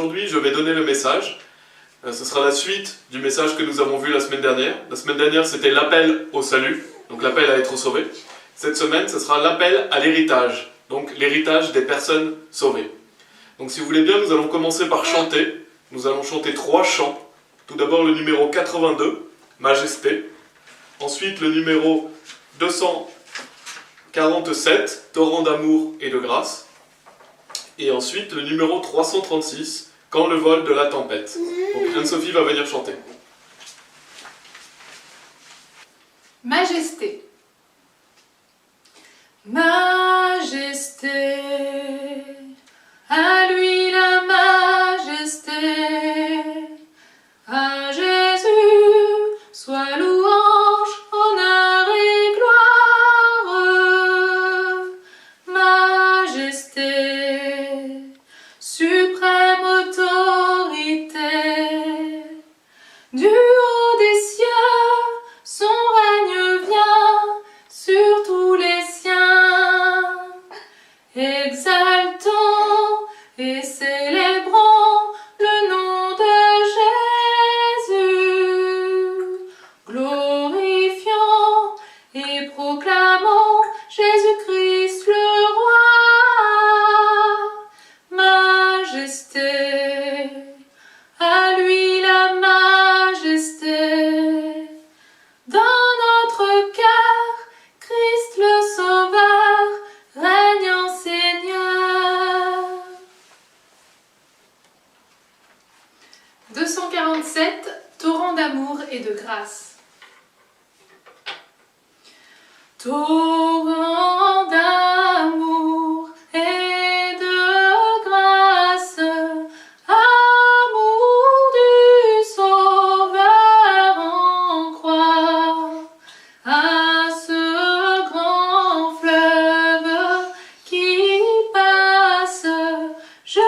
aujourd'hui, je vais donner le message. Ce sera la suite du message que nous avons vu la semaine dernière. La semaine dernière, c'était l'appel au salut, donc l'appel à être sauvé. Cette semaine, ce sera l'appel à l'héritage, donc l'héritage des personnes sauvées. Donc si vous voulez bien, nous allons commencer par chanter. Nous allons chanter 3 chants. Tout d'abord le numéro 82, Majesté. Ensuite le numéro 247, Torrent d'amour et de grâce. Et ensuite le numéro 336, Quand le vol de la tempête. Donc Anne-Sophie va venir chanter. Majesté. Majesté, à lui la majesté, à Jésus soit louange, honneur et gloire. Majesté, suprême autorité, du haut des cieux, son règne vient sur tous les siens. Exaltons et célébrons le nom de Jésus. Glorifions et proclamons Jésus-Christ le roi. Majesté, à lui la majesté. Dans notre cœur, Christ le Sauveur règne en Seigneur. 247, Torrent d'amour et de grâce. Torrent d'amour et de grâce, amour du Sauveur en croix, à ce grand fleuve qui passe, je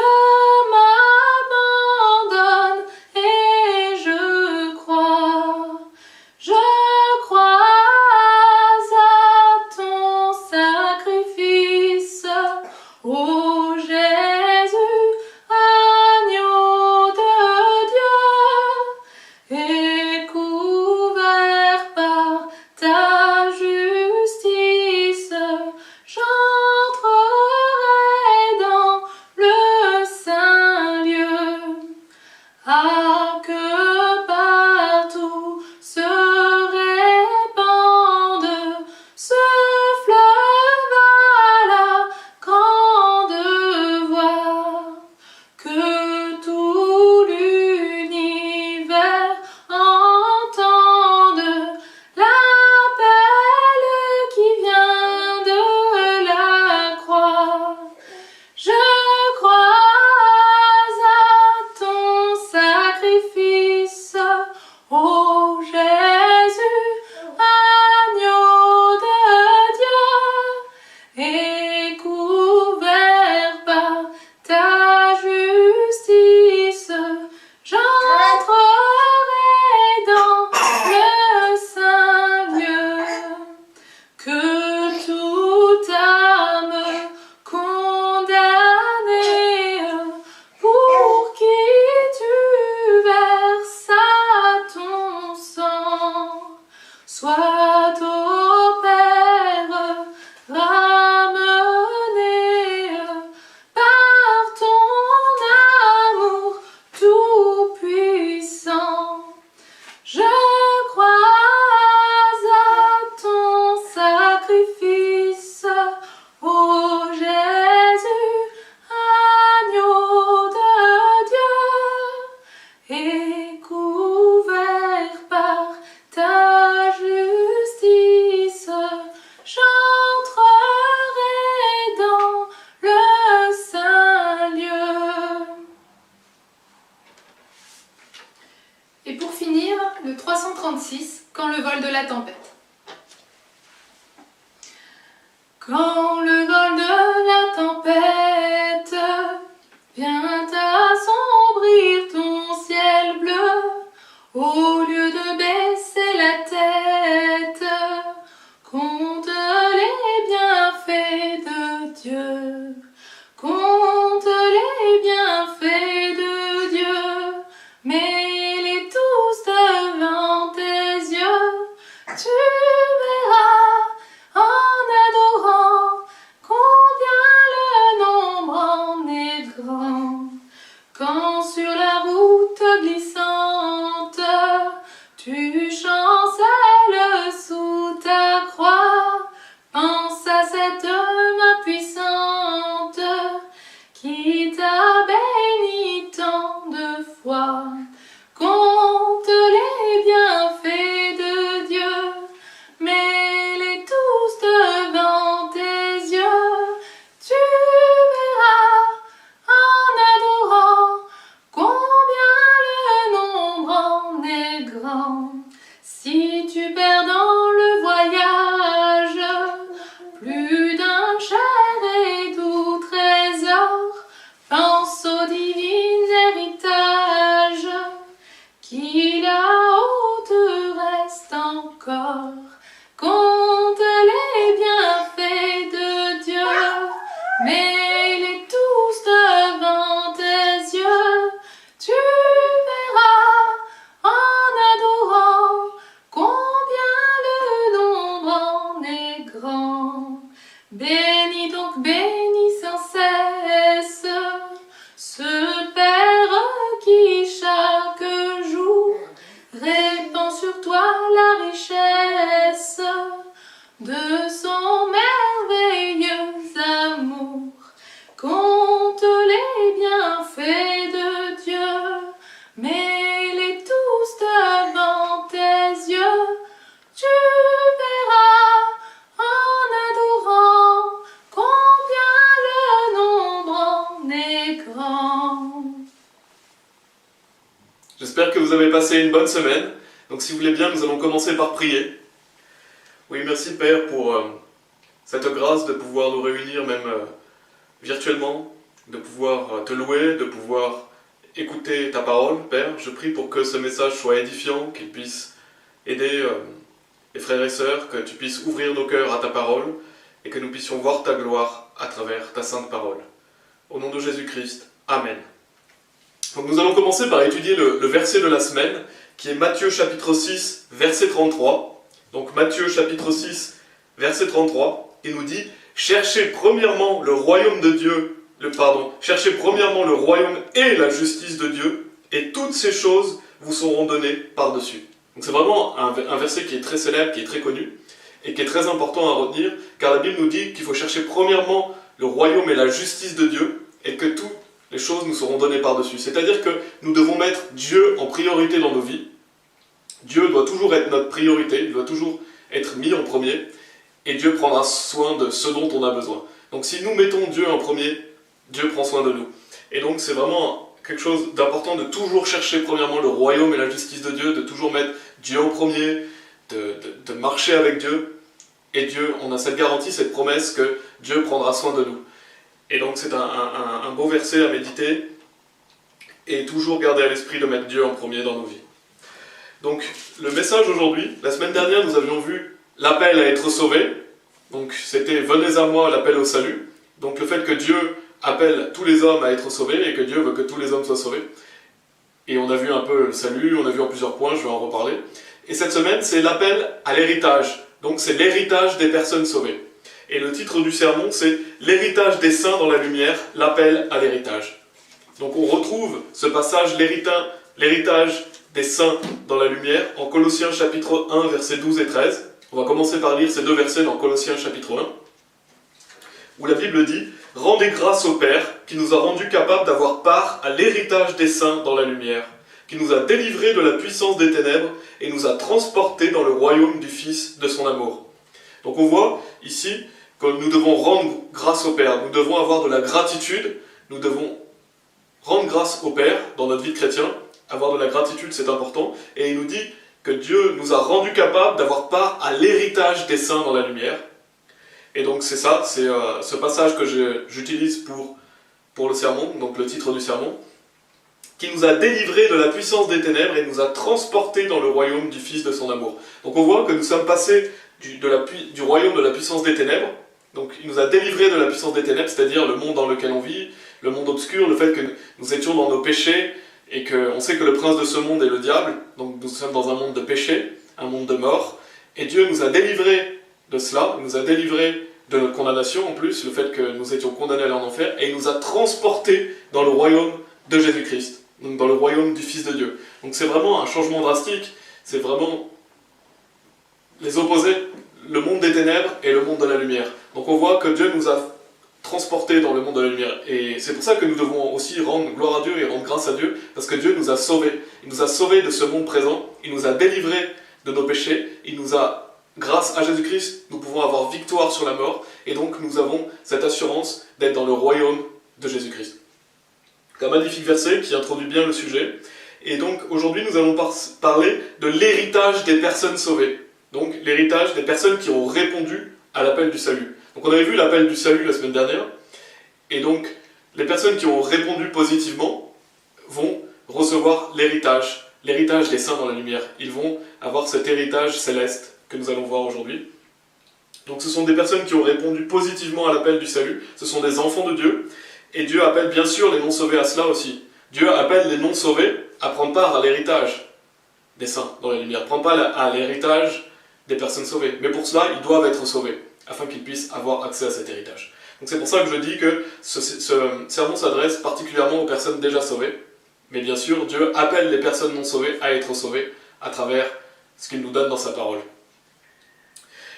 m'abandonne et je crois à ton sacrifice, ô Jésus, agneau de Dieu, et couvert par ta justice, j'entrerai dans le saint lieu. Ah, que partout se répande ce fleuve à la grande voix, que tout l'univers entende l'appel qui vient de la croix. Je crois à ton sacrifice, ô Jésus, agneau de Dieu, et couvert par ta justice, j'entrerai dans le saint lieu. Que toute âme condamnée, pour qui tu versas ton sang, soit au Père ramenée par ton amour tout-puissant. Je crois à ton sacrifice, ô Jésus, agneau de Dieu, et couvert par ta justice, j'entrerai dans le saint lieu. Et pour finir, le 336, Quand le vol de la tempête. Quand le vol de la tempête vient assombrir ton ciel bleu, au lieu de baisser la tête, compte les bienfaits de Dieu, compte les bienfaits de les bienfaits de Dieu, mets-les tous devant tes yeux. Tu verras en adorant combien le nombre en est grand. J'espère que vous avez passé une bonne semaine. Donc si vous voulez bien, nous allons commencer par prier. Oui, merci Père pour cette grâce de pouvoir nous réunir même virtuellement, de pouvoir te louer, de pouvoir écouter ta parole, Père. Je prie pour que ce message soit édifiant, qu'il puisse aider les frères et sœurs, que tu puisses ouvrir nos cœurs à ta parole et que nous puissions voir ta gloire à travers ta sainte parole. Au nom de Jésus-Christ, Amen. Donc nous allons commencer par étudier le verset de la semaine, qui est Matthieu chapitre 6, verset 33. Donc Matthieu chapitre 6, verset 33, il nous dit « Cherchez premièrement le royaume de Dieu, cherchez premièrement le royaume et la justice de Dieu, et toutes ces choses vous seront données par-dessus. » Donc c'est vraiment un verset qui est très célèbre, qui est très connu, et qui est très important à retenir, car la Bible nous dit qu'il faut chercher premièrement le royaume et la justice de Dieu, et que toutes les choses nous seront données par-dessus. C'est-à-dire que nous devons mettre Dieu en priorité dans nos vies. Dieu doit toujours être notre priorité, il doit toujours être mis en premier, et Dieu prendra soin de ce dont on a besoin. Donc si nous mettons Dieu en premier, Dieu prend soin de nous. Et donc c'est vraiment quelque chose d'important de toujours chercher premièrement le royaume et la justice de Dieu, de toujours mettre Dieu en premier, de marcher avec Dieu. Et Dieu, on a cette garantie, cette promesse que Dieu prendra soin de nous. Et donc c'est un beau verset à méditer, et toujours garder à l'esprit de mettre Dieu en premier dans nos vies. Donc, le message aujourd'hui, la semaine dernière, nous avions vu l'appel à être sauvé. Donc, c'était « Venez à moi, l'appel au salut ». Donc, le fait que Dieu appelle tous les hommes à être sauvés et que Dieu veut que tous les hommes soient sauvés. Et on a vu un peu le salut, on a vu en plusieurs points, je vais en reparler. Et cette semaine, c'est l'appel à l'héritage. Donc, c'est l'héritage des personnes sauvées. Et le titre du sermon, c'est « L'héritage des saints dans la lumière, l'appel à l'héritage ». Donc, on retrouve ce passage, l'héritage des saints dans la lumière, en Colossiens chapitre 1, versets 12 et 13. On va commencer par lire ces deux versets dans Colossiens chapitre 1, où la Bible dit « Rendez grâce au Père, qui nous a rendus capables d'avoir part à l'héritage des saints dans la lumière, qui nous a délivrés de la puissance des ténèbres et nous a transportés dans le royaume du Fils de son amour. » Donc on voit ici que nous devons rendre grâce au Père, nous devons avoir de la gratitude, nous devons rendre grâce au Père dans notre vie de chrétien. Avoir de la gratitude, c'est important. Et il nous dit que Dieu nous a rendus capables d'avoir part à l'héritage des saints dans la lumière. Et donc c'est ça, c'est ce passage que j'utilise pour le sermon, donc le titre du sermon, qui nous a délivrés de la puissance des ténèbres et nous a transportés dans le royaume du Fils de son amour. Donc on voit que nous sommes passés du royaume de la puissance des ténèbres. Donc il nous a délivrés de la puissance des ténèbres, c'est-à-dire le monde dans lequel on vit, le monde obscur, le fait que nous étions dans nos péchés, et qu'on sait que le prince de ce monde est le diable, donc nous sommes dans un monde de péché, un monde de mort, et Dieu nous a délivrés de cela, il nous a délivrés de notre condamnation en plus, le fait que nous étions condamnés à aller en enfer, et il nous a transportés dans le royaume de Jésus-Christ, donc dans le royaume du Fils de Dieu. Donc c'est vraiment un changement drastique, c'est vraiment les opposés, le monde des ténèbres et le monde de la lumière. Donc on voit que Dieu nous a transportés dans le monde de la lumière. Et c'est pour ça que nous devons aussi rendre gloire à Dieu et rendre grâce à Dieu, parce que Dieu nous a sauvés. Il nous a sauvés de ce monde présent, il nous a délivrés de nos péchés, il nous a, grâce à Jésus-Christ, nous pouvons avoir victoire sur la mort, et donc nous avons cette assurance d'être dans le royaume de Jésus-Christ. Un magnifique verset qui introduit bien le sujet. Et donc aujourd'hui nous allons parler de l'héritage des personnes sauvées. Donc l'héritage des personnes qui ont répondu à l'appel du salut. Donc on avait vu l'appel du salut la semaine dernière, et donc les personnes qui ont répondu positivement vont recevoir l'héritage des saints dans la lumière. Ils vont avoir cet héritage céleste que nous allons voir aujourd'hui. Donc ce sont des personnes qui ont répondu positivement à l'appel du salut, ce sont des enfants de Dieu, et Dieu appelle bien sûr les non-sauvés à cela aussi. Dieu appelle les non-sauvés à prendre part à l'héritage des saints dans la lumière, prendre part à l'héritage des personnes sauvées. Mais pour cela, ils doivent être sauvés, afin qu'ils puissent avoir accès à cet héritage. Donc c'est pour ça que je dis que ce sermon s'adresse particulièrement aux personnes déjà sauvées, mais bien sûr, Dieu appelle les personnes non sauvées à être sauvées à travers ce qu'il nous donne dans sa parole.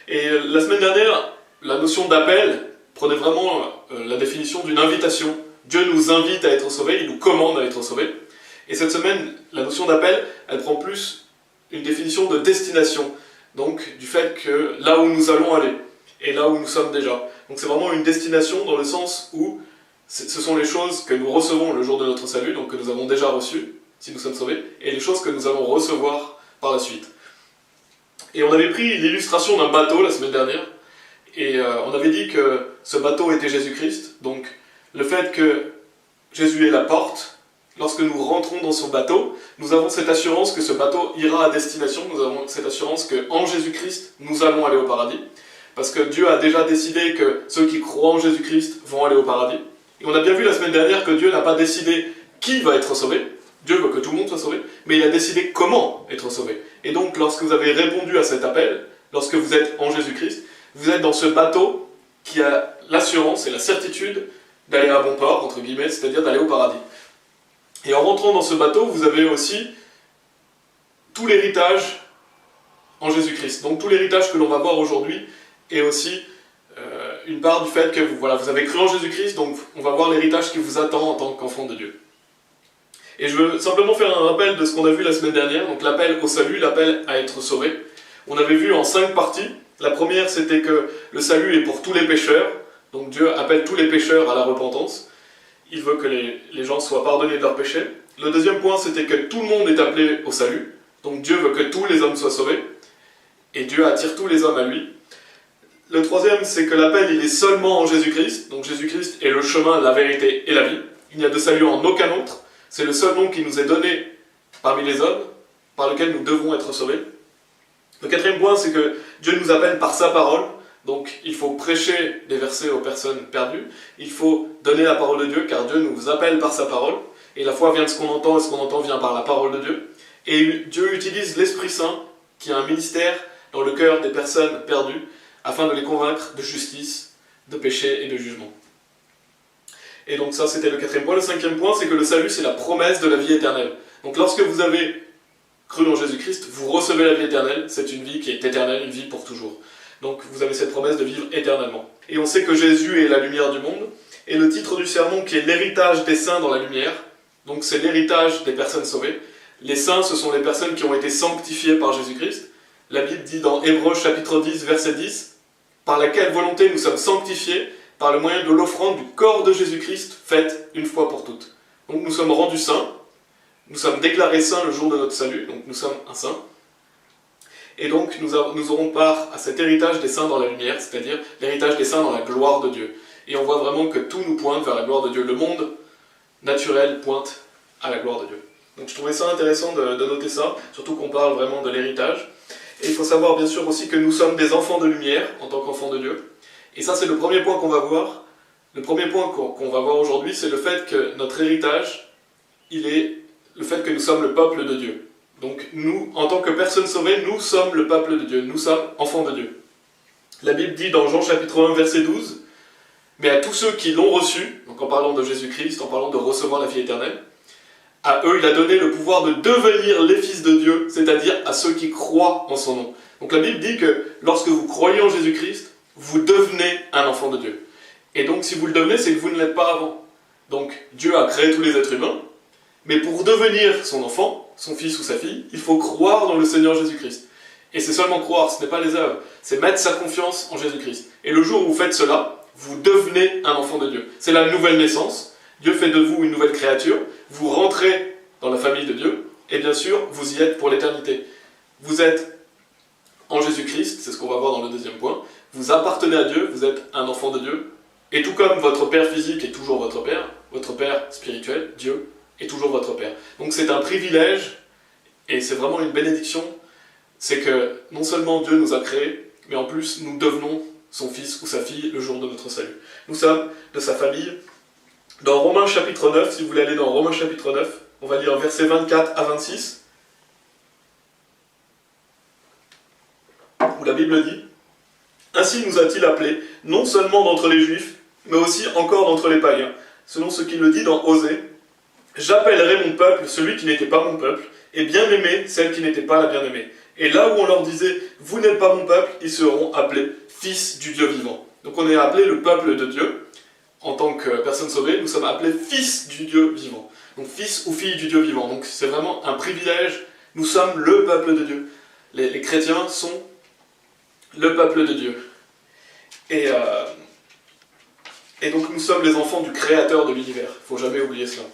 Et la semaine dernière, la notion d'appel prenait vraiment la définition d'une invitation Dieu nous invite à être sauvés, il nous commande à être sauvés. Et cette semaine, la notion d'appel, elle prend plus une définition de destination. Donc du fait que là où nous allons aller, et là où nous sommes déjà. Donc c'est vraiment une destination dans le sens où ce sont les choses que nous recevons le jour de notre salut, donc que nous avons déjà reçues, si nous sommes sauvés, et les choses que nous allons recevoir par la suite. Et on avait pris l'illustration d'un bateau la semaine dernière, et on avait dit que ce bateau était Jésus-Christ, donc le fait que Jésus est la porte, lorsque nous rentrons dans son bateau, nous avons cette assurance que ce bateau ira à destination, nous avons cette assurance qu'en Jésus-Christ, nous allons aller au paradis, parce que Dieu a déjà décidé que ceux qui croient en Jésus-Christ vont aller au paradis. Et on a bien vu la semaine dernière que Dieu n'a pas décidé qui va être sauvé, Dieu veut que tout le monde soit sauvé, mais il a décidé comment être sauvé. Et donc, lorsque vous avez répondu à cet appel, lorsque vous êtes en Jésus-Christ, vous êtes dans ce bateau qui a l'assurance et la certitude d'aller à bon port, entre guillemets, c'est-à-dire d'aller au paradis. Et en rentrant dans ce bateau, vous avez aussi tout l'héritage en Jésus-Christ. Donc tout l'héritage que l'on va voir aujourd'hui est aussi une part du fait que vous avez cru en Jésus-Christ, donc on va voir l'héritage qui vous attend en tant qu'enfant de Dieu. Et je veux simplement faire un rappel de ce qu'on a vu la semaine dernière, donc l'appel au salut, l'appel à être sauvé. On avait vu en 5 parties. La première, c'était que le salut est pour tous les pécheurs, donc Dieu appelle tous les pécheurs à la repentance. Il veut que les gens soient pardonnés de leurs péchés. Le deuxième point, c'était que tout le monde est appelé au salut, donc Dieu veut que tous les hommes soient sauvés, et Dieu attire tous les hommes à lui. Le troisième, c'est que l'appel, il est seulement en Jésus-Christ, donc Jésus-Christ est le chemin, la vérité et la vie. Il n'y a de salut en aucun autre. C'est le seul nom qui nous est donné parmi les hommes, par lequel nous devons être sauvés. Le quatrième point, c'est que Dieu nous appelle par sa parole, donc il faut prêcher des versets aux personnes perdues, il faut donner la parole de Dieu, car Dieu nous appelle par sa parole, et la foi vient de ce qu'on entend, et ce qu'on entend vient par la parole de Dieu. Et Dieu utilise l'Esprit Saint, qui a un ministère dans le cœur des personnes perdues, afin de les convaincre de justice, de péché et de jugement. Et donc ça, c'était le quatrième point. Le cinquième point, c'est que le salut, c'est la promesse de la vie éternelle. Donc lorsque vous avez cru en Jésus-Christ, vous recevez la vie éternelle. C'est une vie qui est éternelle, une vie pour toujours. Donc vous avez cette promesse de vivre éternellement. Et on sait que Jésus est la lumière du monde. Et le titre du sermon, qui est l'héritage des saints dans la lumière, donc c'est l'héritage des personnes sauvées. Les saints, ce sont les personnes qui ont été sanctifiées par Jésus-Christ. La Bible dit dans Hébreux chapitre 10, verset 10, « Par laquelle volonté nous sommes sanctifiés par le moyen de l'offrande du corps de Jésus-Christ faite une fois pour toutes. » Donc nous sommes rendus saints, nous sommes déclarés saints le jour de notre salut, donc nous sommes un saint. Et donc nous aurons part à cet héritage des saints dans la lumière, c'est-à-dire l'héritage des saints dans la gloire de Dieu. Et on voit vraiment que tout nous pointe vers la gloire de Dieu. Le monde naturel pointe à la gloire de Dieu. Donc je trouvais ça intéressant de noter ça, surtout qu'on parle vraiment de l'héritage. Et il faut savoir bien sûr aussi que nous sommes des enfants de lumière en tant qu'enfants de Dieu. Et ça c'est le premier point qu'on va voir. Le premier point qu'on va voir aujourd'hui, c'est le fait que notre héritage, il est le fait que nous sommes le peuple de Dieu. Donc nous, en tant que personnes sauvées, nous sommes le peuple de Dieu, nous sommes enfants de Dieu. La Bible dit dans Jean chapitre 1, verset 12, « Mais à tous ceux qui l'ont reçu, donc en parlant de Jésus-Christ, en parlant de recevoir la vie éternelle, à eux il a donné le pouvoir de devenir les fils de Dieu, c'est-à-dire à ceux qui croient en son nom. » Donc la Bible dit que lorsque vous croyez en Jésus-Christ, vous devenez un enfant de Dieu. Et donc si vous le devenez, c'est que vous ne l'êtes pas avant. Donc Dieu a créé tous les êtres humains, mais pour devenir son enfant, son fils ou sa fille, il faut croire dans le Seigneur Jésus-Christ. Et c'est seulement croire, ce n'est pas les œuvres, c'est mettre sa confiance en Jésus-Christ. Et le jour où vous faites cela, vous devenez un enfant de Dieu. C'est la nouvelle naissance, Dieu fait de vous une nouvelle créature, vous rentrez dans la famille de Dieu, et bien sûr, vous y êtes pour l'éternité. Vous êtes en Jésus-Christ, c'est ce qu'on va voir dans le deuxième point, vous appartenez à Dieu, vous êtes un enfant de Dieu, et tout comme votre père physique est toujours votre père spirituel, Dieu, est toujours votre père. Donc c'est un privilège, et c'est vraiment une bénédiction, c'est que non seulement Dieu nous a créés, mais en plus nous devenons son fils ou sa fille le jour de notre salut. Nous sommes de sa famille. Dans Romains chapitre 9, si vous voulez aller dans Romains chapitre 9, on va lire versets 24 à 26, où la Bible dit « Ainsi nous a-t-il appelés, non seulement d'entre les Juifs, mais aussi encore d'entre les païens, selon ce qu'il le dit dans Osée, « J'appellerai mon peuple celui qui n'était pas mon peuple, et bien-aimé celle qui n'était pas la bien-aimée. Et là où on leur disait « Vous n'êtes pas mon peuple », ils seront appelés « fils du Dieu vivant ». Donc on est appelé le peuple de Dieu, en tant que personnes sauvées, nous sommes appelés fils du Dieu vivant. Donc fils ou fille du Dieu vivant. Donc c'est vraiment un privilège. Nous sommes le peuple de Dieu. Les chrétiens sont le peuple de Dieu. Et donc nous sommes les enfants du Créateur de l'univers. Il ne faut jamais oublier cela.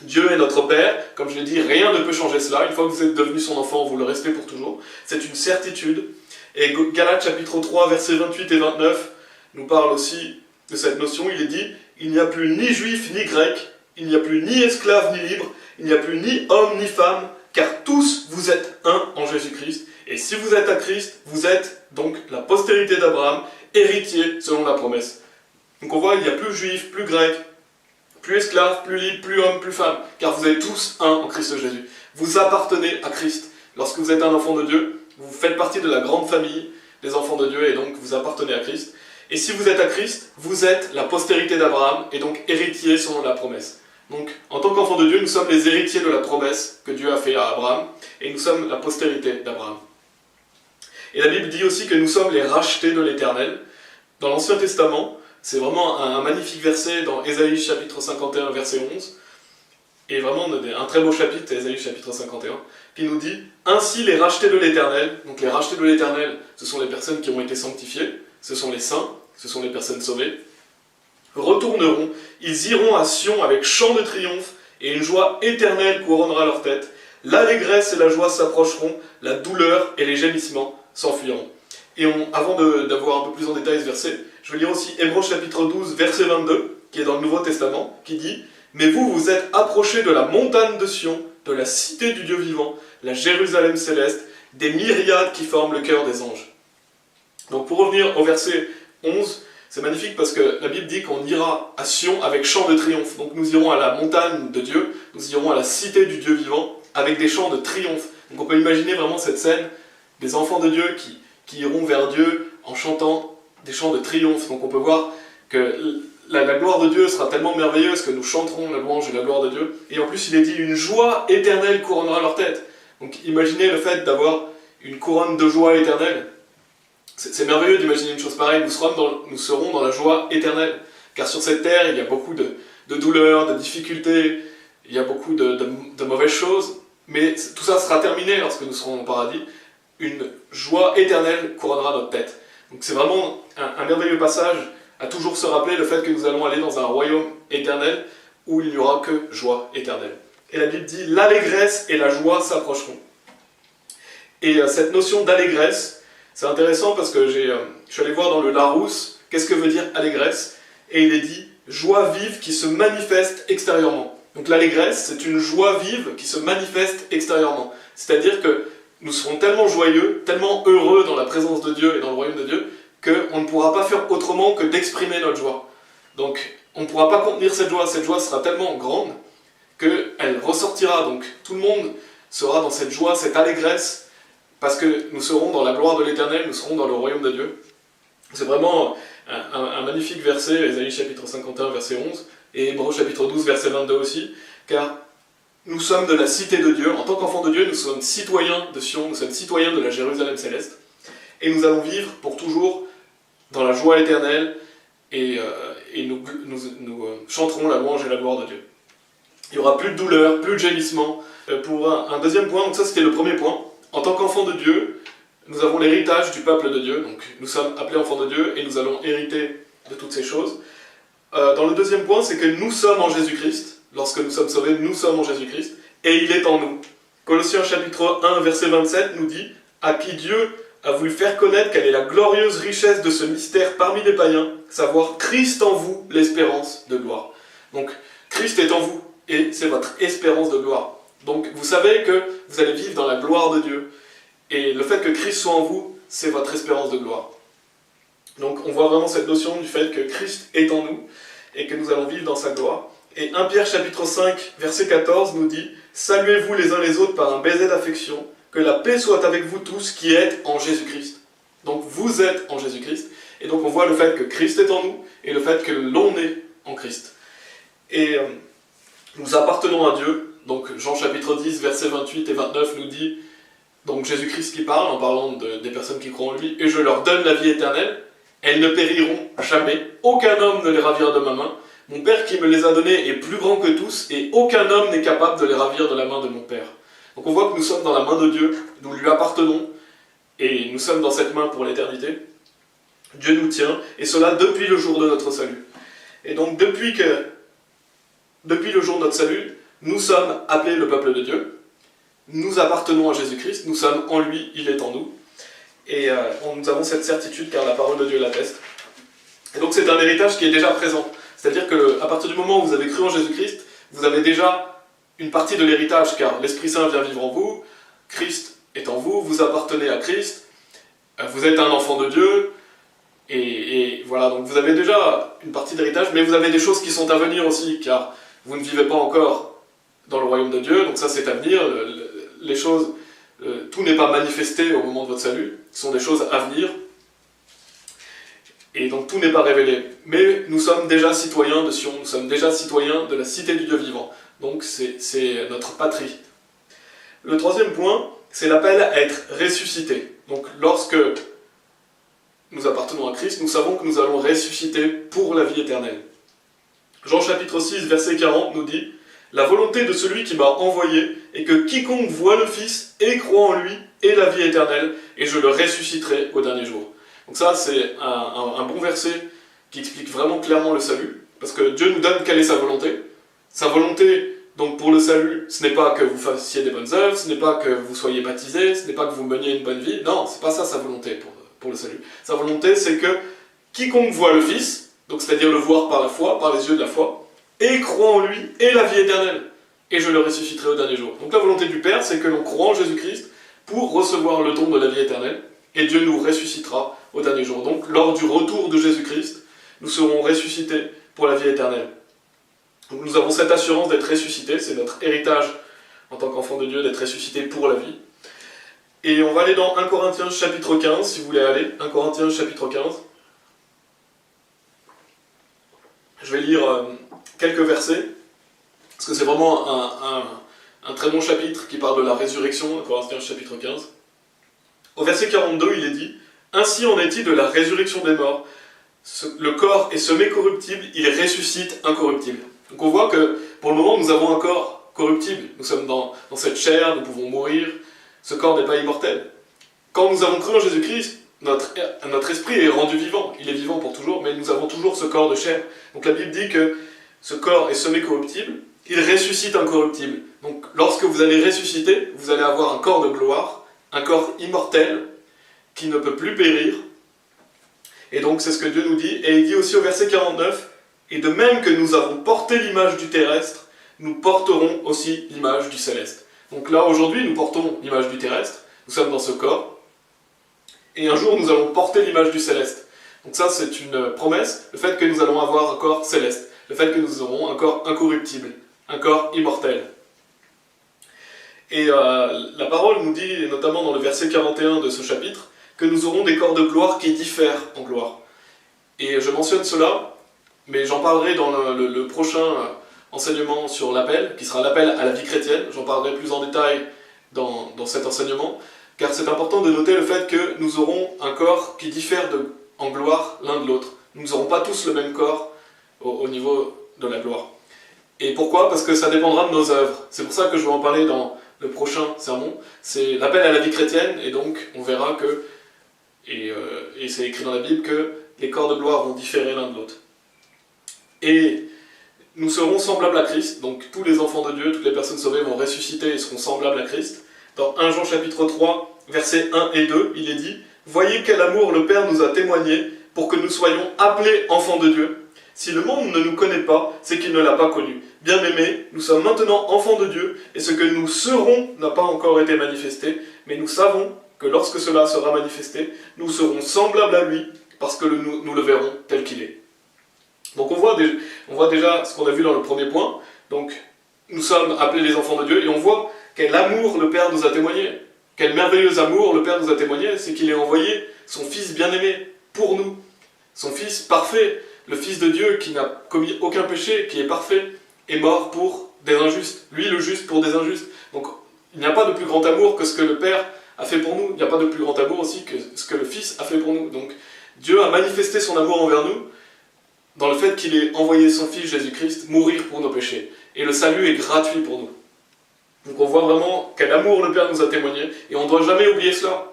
Dieu est notre Père. Comme je l'ai dit, rien ne peut changer cela. Une fois que vous êtes devenu son enfant, vous le restez pour toujours. C'est une certitude. Et Galates chapitre 3, versets 28 et 29 nous parle aussi de cette notion. Il est dit, il n'y a plus ni juif ni grec, il n'y a plus ni esclave ni libre, il n'y a plus ni homme ni femme, car tous vous êtes un en Jésus-Christ. Et si vous êtes à Christ, vous êtes donc la postérité d'Abraham, héritier selon la promesse. Donc on voit, il n'y a plus juif, plus grec, plus esclave, plus libre, plus homme, plus femme, car vous êtes tous un en Christ Jésus. Vous appartenez à Christ. Lorsque vous êtes un enfant de Dieu, vous faites partie de la grande famille des enfants de Dieu, et donc vous appartenez à Christ. Et si vous êtes à Christ, vous êtes la postérité d'Abraham, et donc héritier selon la promesse. Donc, en tant qu'enfants de Dieu, nous sommes les héritiers de la promesse que Dieu a fait à Abraham, et nous sommes la postérité d'Abraham. Et la Bible dit aussi que nous sommes les rachetés de l'Éternel. Dans l'Ancien Testament, c'est vraiment un magnifique verset dans Ésaïe chapitre 51, verset 11, et vraiment un très beau chapitre, Ésaïe chapitre 51, qui nous dit « Ainsi les rachetés de l'Éternel », donc les rachetés de l'Éternel, ce sont les personnes qui ont été sanctifiées, ce sont les saints, ce sont les personnes sauvées, retourneront, ils iront à Sion avec chant de triomphe, et une joie éternelle couronnera leur tête. L'allégresse et la joie s'approcheront, la douleur et les gémissements s'enfuiront. Et avant d'avoir un peu plus en détail ce verset, je vais lire aussi Hébreux chapitre 12, verset 22, qui est dans le Nouveau Testament, qui dit « Mais vous, vous êtes approchés de la montagne de Sion, de la cité du Dieu vivant, la Jérusalem céleste, des myriades qui forment le cœur des anges. » Donc pour revenir au verset 11, c'est magnifique parce que la Bible dit qu'on ira à Sion avec chant de triomphe. Donc nous irons à la montagne de Dieu, nous irons à la cité du Dieu vivant avec des chants de triomphe. Donc on peut imaginer vraiment cette scène des enfants de Dieu qui iront vers Dieu en chantant des chants de triomphe. Donc on peut voir que la gloire de Dieu sera tellement merveilleuse que nous chanterons la louange et la gloire de Dieu. Et en plus il est dit une joie éternelle couronnera leur tête. Donc imaginez le fait d'avoir une couronne de joie éternelle. C'est merveilleux d'imaginer une chose pareille, nous serons dans la joie éternelle. Car sur cette terre, il y a beaucoup de douleurs, de difficultés, il y a beaucoup de mauvaises choses, mais tout ça sera terminé lorsque nous serons au paradis. Une joie éternelle couronnera notre tête. Donc c'est vraiment un merveilleux passage à toujours se rappeler le fait que nous allons aller dans un royaume éternel où il n'y aura que joie éternelle. Et la Bible dit « l'allégresse et la joie s'approcheront ». Et cette notion d'allégresse, c'est intéressant parce que je suis allé voir dans le Larousse qu'est-ce que veut dire allégresse, et il est dit « joie vive qui se manifeste extérieurement ». Donc l'allégresse, c'est une joie vive qui se manifeste extérieurement. C'est-à-dire que nous serons tellement joyeux, tellement heureux dans la présence de Dieu et dans le royaume de Dieu, qu'on ne pourra pas faire autrement que d'exprimer notre joie. Donc on ne pourra pas contenir cette joie sera tellement grande qu'elle ressortira. Donc tout le monde sera dans cette joie, cette allégresse, parce que nous serons dans la gloire de l'Éternel, nous serons dans le royaume de Dieu. C'est vraiment un magnifique verset, Ésaïe chapitre 51, verset 11, et Hébreux chapitre 12, verset 22 aussi, car nous sommes de la cité de Dieu. En tant qu'enfants de Dieu, nous sommes citoyens de Sion, nous sommes citoyens de la Jérusalem céleste, et nous allons vivre pour toujours dans la joie éternelle, et nous chanterons la louange et la gloire de Dieu. Il n'y aura plus de douleur, plus de gémissement. Pour un deuxième point, donc ça c'était le premier point, en tant qu'enfants de Dieu, nous avons l'héritage du peuple de Dieu, donc nous sommes appelés enfants de Dieu, et nous allons hériter de toutes ces choses. Dans le deuxième point, c'est que nous sommes en Jésus-Christ. Lorsque nous sommes sauvés, nous sommes en Jésus-Christ, et il est en nous. Colossiens chapitre 1, verset 27 nous dit « À qui Dieu a voulu faire connaître quelle est la glorieuse richesse de ce mystère parmi les païens, savoir Christ en vous, l'espérance de gloire. » Donc, Christ est en vous, et c'est votre espérance de gloire. Donc, vous savez que vous allez vivre dans la gloire de Dieu, et le fait que Christ soit en vous, c'est votre espérance de gloire. Donc, on voit vraiment cette notion du fait que Christ est en nous, et que nous allons vivre dans sa gloire. Et 1 Pierre chapitre 5, verset 14 nous dit « Saluez-vous les uns les autres par un baiser d'affection, que la paix soit avec vous tous qui êtes en Jésus-Christ. » Donc vous êtes en Jésus-Christ, et donc on voit le fait que Christ est en nous, et le fait que l'on est en Christ. Et nous appartenons à Dieu, donc Jean chapitre 10, verset 28 et 29 nous dit, donc Jésus-Christ qui parle, en parlant des personnes qui croient en lui, « Et je leur donne la vie éternelle, Elles ne périront jamais, aucun homme ne les ravira de ma main. Mon Père qui me les a données est plus grand que tous, et aucun homme n'est capable de les ravir de la main de mon Père. Donc on voit que nous sommes dans la main de Dieu, nous lui appartenons, et nous sommes dans cette main pour l'éternité. Dieu nous tient, et cela depuis le jour de notre salut. Et donc depuis le jour de notre salut, nous sommes appelés le peuple de Dieu, nous appartenons à Jésus-Christ, nous sommes en lui, il est en nous, et nous avons cette certitude car la parole de Dieu l'atteste. Et donc c'est un héritage qui est déjà présent, c'est-à-dire qu'à partir du moment où vous avez cru en Jésus-Christ, vous avez déjà une partie de l'héritage, car l'Esprit Saint vient vivre en vous, Christ est en vous, vous appartenez à Christ, vous êtes un enfant de Dieu, et voilà, donc vous avez déjà une partie d'héritage, mais vous avez des choses qui sont à venir aussi, car vous ne vivez pas encore dans le royaume de Dieu, donc ça c'est à venir, les choses, tout n'est pas manifesté au moment de votre salut, ce sont des choses à venir, et donc tout n'est pas révélé. Mais nous sommes déjà citoyens de Sion, nous sommes déjà citoyens de la cité du Dieu vivant, donc c'est notre patrie. Le troisième point, c'est l'appel à être ressuscité. Donc lorsque nous appartenons à Christ, nous savons que nous allons ressusciter pour la vie éternelle. Jean chapitre 6, verset 40 nous dit « La volonté de celui qui m'a envoyé est que quiconque voit le Fils et croit en lui ait la vie éternelle, et je le ressusciterai au dernier jour. » Donc ça, c'est un bon verset qui explique vraiment clairement le salut, parce que Dieu nous donne quelle est sa volonté. Sa volonté, donc pour le salut, ce n'est pas que vous fassiez des bonnes œuvres, ce n'est pas que vous soyez baptisés, ce n'est pas que vous meniez une bonne vie, non, c'est pas ça sa volonté pour le salut. Sa volonté, c'est que quiconque voit le Fils, donc c'est-à-dire le voir par la foi, par les yeux de la foi, et croit en lui, ait la vie éternelle, et je le ressusciterai au dernier jour. Donc la volonté du Père, c'est que l'on croit en Jésus-Christ pour recevoir le don de la vie éternelle, et Dieu nous ressuscitera au dernier jour. Donc lors du retour de Jésus-Christ, nous serons ressuscités pour la vie éternelle. Donc nous avons cette assurance d'être ressuscités, c'est notre héritage en tant qu'enfant de Dieu, d'être ressuscités pour la vie. Et on va aller dans 1 Corinthiens chapitre 15, si vous voulez aller, 1 Corinthiens chapitre 15. Je vais lire quelques versets, parce que c'est vraiment un très bon chapitre qui parle de la résurrection, 1 Corinthiens chapitre 15. Au verset 42, il est dit « Ainsi en est-il de la résurrection des morts. Le corps est semé corruptible, il ressuscite incorruptible. » Donc on voit que pour le moment, nous avons un corps corruptible. Nous sommes dans cette chair, nous pouvons mourir. Ce corps n'est pas immortel. Quand nous avons cru en Jésus-Christ, notre esprit est rendu vivant. Il est vivant pour toujours, mais nous avons toujours ce corps de chair. Donc la Bible dit que ce corps est semé corruptible, il ressuscite incorruptible. Donc lorsque vous allez ressusciter, vous allez avoir un corps de gloire, un corps immortel, qui ne peut plus périr. Et donc c'est ce que Dieu nous dit. Et il dit aussi au verset 49, « Et de même que nous avons porté l'image du terrestre, nous porterons aussi l'image du céleste. » Donc là, aujourd'hui, nous portons l'image du terrestre, nous sommes dans ce corps, et un jour, nous allons porter l'image du céleste. Donc ça, c'est une promesse, le fait que nous allons avoir un corps céleste, le fait que nous aurons un corps incorruptible, un corps immortel. Et la parole nous dit, notamment dans le verset 41 de ce chapitre, que nous aurons des corps de gloire qui diffèrent en gloire. Et je mentionne cela, mais j'en parlerai dans le prochain enseignement sur l'appel, qui sera l'appel à la vie chrétienne. J'en parlerai plus en détail dans cet enseignement, car c'est important de noter le fait que nous aurons un corps qui diffère en gloire l'un de l'autre. Nous n'aurons pas tous le même corps au niveau de la gloire. Et pourquoi? Parce que ça dépendra de nos œuvres. C'est pour ça que je vais en parler dans le prochain sermon. C'est l'appel à la vie chrétienne, et donc on verra que, et c'est écrit dans la Bible, que les corps de gloire vont différer l'un de l'autre. Et nous serons semblables à Christ, donc tous les enfants de Dieu, toutes les personnes sauvées vont ressusciter et seront semblables à Christ. Dans 1 Jean chapitre 3, versets 1 et 2, il est dit « Voyez quel amour le Père nous a témoigné pour que nous soyons appelés enfants de Dieu. Si le monde ne nous connaît pas, c'est qu'il ne l'a pas connu. Bien-aimés, nous sommes maintenant enfants de Dieu, et ce que nous serons n'a pas encore été manifesté, mais nous savons que lorsque cela sera manifesté, nous serons semblables à lui, parce que nous le verrons tel qu'il est. » Donc on voit déjà ce qu'on a vu dans le premier point. Donc nous sommes appelés les enfants de Dieu, et on voit quel amour le Père nous a témoigné. Quel merveilleux amour le Père nous a témoigné, c'est qu'il a envoyé son Fils bien-aimé pour nous. Son Fils parfait, le Fils de Dieu qui n'a commis aucun péché, qui est parfait, est mort pour des injustes. Lui, le juste, pour des injustes. Donc il n'y a pas de plus grand amour que ce que le Père a fait pour nous. Il n'y a pas de plus grand amour aussi que ce que le Fils a fait pour nous. Donc Dieu a manifesté son amour envers nous dans le fait qu'il ait envoyé son Fils Jésus-Christ mourir pour nos péchés. Et le salut est gratuit pour nous. Donc on voit vraiment quel amour le Père nous a témoigné, et on ne doit jamais oublier cela.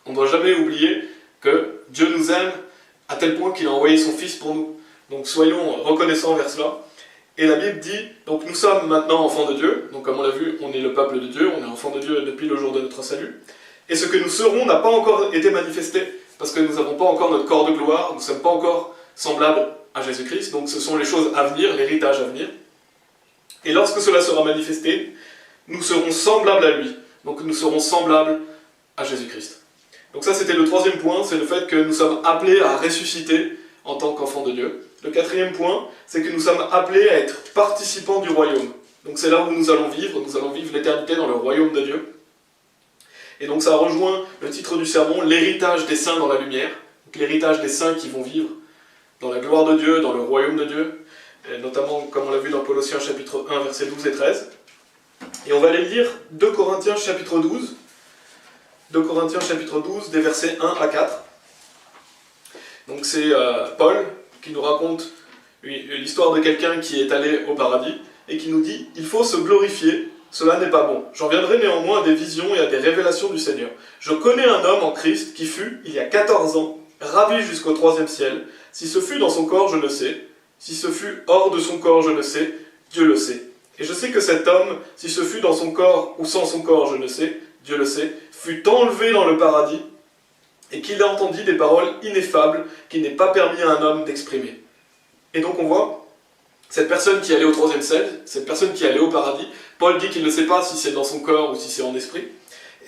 On ne doit jamais oublier que Dieu nous aime à tel point qu'il a envoyé son Fils pour nous. Donc soyons reconnaissants vers cela. Et la Bible dit, donc nous sommes maintenant enfants de Dieu, donc comme on l'a vu, on est le peuple de Dieu, on est enfants de Dieu depuis le jour de notre salut. Et ce que nous serons n'a pas encore été manifesté, parce que nous n'avons pas encore notre corps de gloire, nous ne sommes pas encore semblables à Jésus-Christ, donc ce sont les choses à venir, l'héritage à venir. Et lorsque cela sera manifesté, nous serons semblables à lui, donc nous serons semblables à Jésus-Christ. Donc ça c'était le troisième point, c'est le fait que nous sommes appelés à ressusciter en tant qu'enfants de Dieu. Le quatrième point, c'est que nous sommes appelés à être participants du royaume. Donc c'est là où nous allons vivre l'éternité dans le royaume de Dieu. Et donc ça rejoint le titre du sermon, l'héritage des saints dans la lumière. Donc l'héritage des saints qui vont vivre dans la gloire de Dieu, dans le royaume de Dieu, et notamment comme on l'a vu dans Colossiens chapitre 1, versets 12 et 13. Et on va aller lire 2 Corinthiens chapitre 12, 2 Corinthiens chapitre 12, des versets 1 à 4. Donc c'est Paul qui nous raconte l'histoire de quelqu'un qui est allé au paradis et qui nous dit « Il faut se glorifier, cela n'est pas bon. J'en viendrai néanmoins à des visions et à des révélations du Seigneur. Je connais un homme en Christ qui fut, il y a 14 ans, ravi jusqu'au 3e ciel. Si ce fut dans son corps, je ne sais. Si ce fut hors de son corps, je ne sais. Dieu le sait. Et je sais que cet homme, si ce fut dans son corps ou sans son corps, je ne sais. Dieu le sait, fut enlevé dans le paradis, et qu'il a entendu des paroles ineffables qu'il n'est pas permis à un homme d'exprimer. » Et donc on voit, cette personne qui allait au 3e ciel, cette personne qui allait au paradis, Paul dit qu'il ne sait pas si c'est dans son corps ou si c'est en esprit.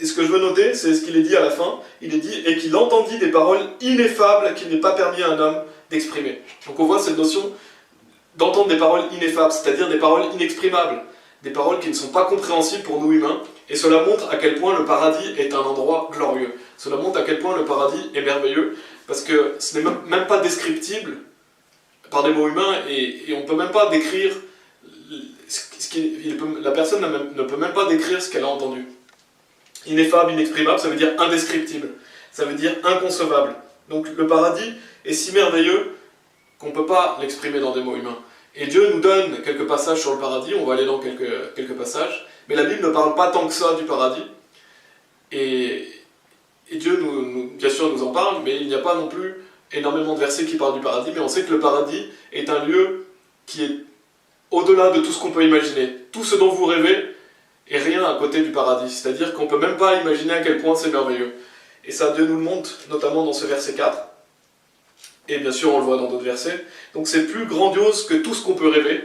Et ce que je veux noter, c'est ce qu'il est dit à la fin, il est dit « et qu'il entendit des paroles ineffables qu'il n'est pas permis à un homme d'exprimer ». Donc on voit cette notion d'entendre des paroles ineffables, c'est-à-dire des paroles inexprimables, des paroles qui ne sont pas compréhensibles pour nous humains, et cela montre à quel point le paradis est un endroit glorieux. Cela montre à quel point le paradis est merveilleux, parce que ce n'est même pas descriptible par des mots humains, et on ne peut même pas décrire, la personne ne peut même pas décrire ce qu'elle a entendu. Ineffable, inexprimable, ça veut dire indescriptible, ça veut dire inconcevable. Donc le paradis est si merveilleux qu'on ne peut pas l'exprimer dans des mots humains. Et Dieu nous donne quelques passages sur le paradis, on va aller dans quelques passages, mais la Bible ne parle pas tant que ça du paradis. Et Dieu, bien sûr, nous en parle, mais il n'y a pas non plus énormément de versets qui parlent du paradis, mais on sait que le paradis est un lieu qui est au-delà de tout ce qu'on peut imaginer. Tout ce dont vous rêvez est rien à côté du paradis, c'est-à-dire qu'on ne peut même pas imaginer à quel point c'est merveilleux. Et ça, Dieu nous le montre, notamment dans ce verset 4, et bien sûr on le voit dans d'autres versets. Donc c'est plus grandiose que tout ce qu'on peut rêver.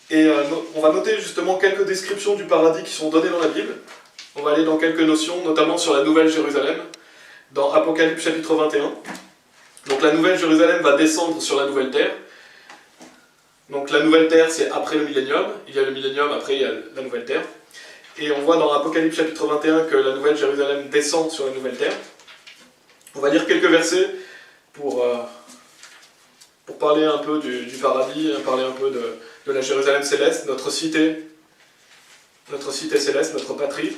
Et on va noter justement quelques descriptions du paradis qui sont données dans la Bible. On va aller dans quelques notions, notamment sur la Nouvelle Jérusalem, dans Apocalypse chapitre 21. Donc la Nouvelle Jérusalem va descendre sur la Nouvelle Terre. Donc la Nouvelle Terre, c'est après le millénium. Il y a le millénium, après il y a la Nouvelle Terre. Et on voit dans Apocalypse chapitre 21 que la Nouvelle Jérusalem descend sur la Nouvelle Terre. On va lire quelques versets pour parler un peu du paradis, parler un peu de la Jérusalem céleste, notre cité céleste, notre patrie.